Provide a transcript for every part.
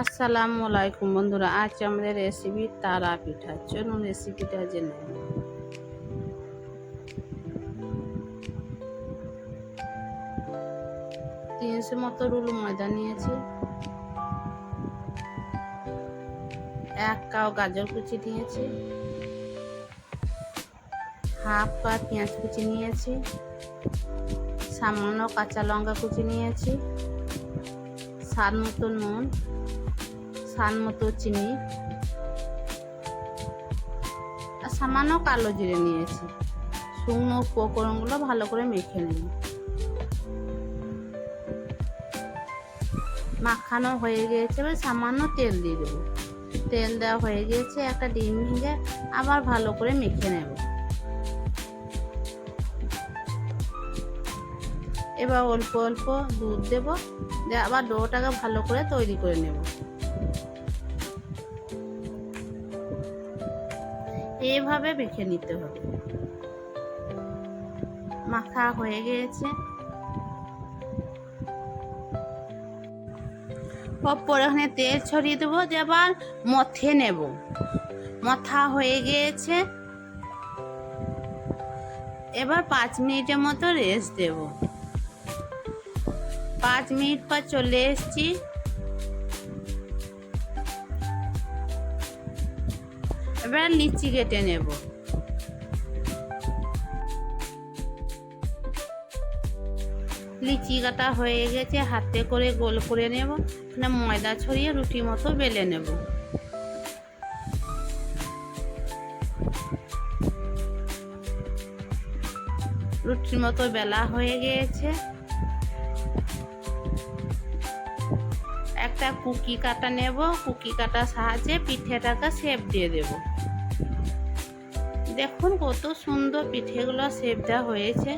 আসসালামু আলাইকুম বন্ধুরা, আজ আমাদের রেসিপি তারা পিঠা। চলুন রেসিপিটা জেনে নিই। 300 মতো রুল ময়দা নিয়েছি, 1 কাপ গাজর কুচি নিয়েছি, হাফ কাপ পেঁয়াজ কুচি নিয়েছি, সামান্য কাঁচা লঙ্কা কুচি নিয়েছি, স্বাদ মতো নুন, স্বাদ মতো চিনি আর সামান্য কালো জিরে নিয়েছি। শুকনো উপকরণগুলো ভালো করে মেখে নেব। মাখানো হয়ে গিয়েছে, এবার সামান্য তেল দিয়ে দেবো। তেল দেওয়া হয়ে গিয়েছে, একটা ডিম ভেঙে আবার ভালো করে মেখে নেব। এবার অল্প অল্প দুধ দেব, দিয়ে আবার ডোটাকে ভালো করে তৈরি করে নেব। এইভাবে মেখে নিতে হবে। মাখা হয়ে গিয়েছে, ওপরে ওখানে তেল ছড়িয়ে দেবো, যে আবার মথে নেব। মথা হয়ে গিয়েছে, এবার 5 মিনিটের মতো রেস্ট দেব। 5 মিনিট পর চলে এসেছি। এবার লিচি কেটে নেব। লিচি কাটা হয়ে গেছে, হাতে করে গোল করে নেব। ময়দা ছড়িয়ে রুটি মতো বেলে নেব। রুটির মতো বেলা হয়ে গিয়েছে। একটা কুকি কাটা নেব, কুকি কাটার সাহায্যে পিঠেটাকে শেপ দিয়ে দেব। দেখুন কত সুন্দর পিঠেগুলো শেপ দেওয়া হয়েছে।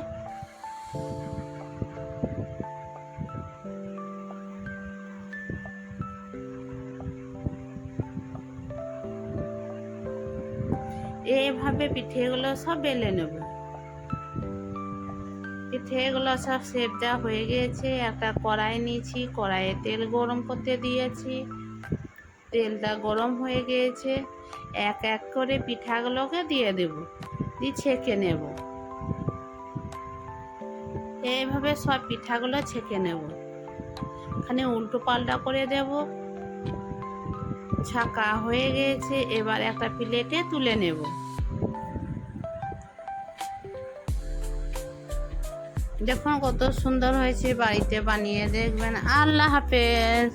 এইভাবে পিঠেগুলো সব বেলে নেব। পিঠেগুলো সব শেপ দেওয়া হয়ে গিয়েছে। একটা কড়াই নিয়েছি, কড়াইয়ে তেল গরম করতে দিয়েছি। তেলটা গরম হয়ে গিয়েছে, এক এক করে পিঠাগুলোকে দিয়ে দেব, দিয়ে ছেঁকে নেব। এইভাবে সব পিঠাগুলো ছেঁকে নেব। এখানে উল্টো পাল্টা করে দেব। ছাকা হয়ে গিয়েছে, এবার একটা প্লেটে তুলে নেব। দেখুন কত সুন্দর হয়েছে, বাড়িতে বানিয়ে দেখবেন। আল্লাহ হাফেজ।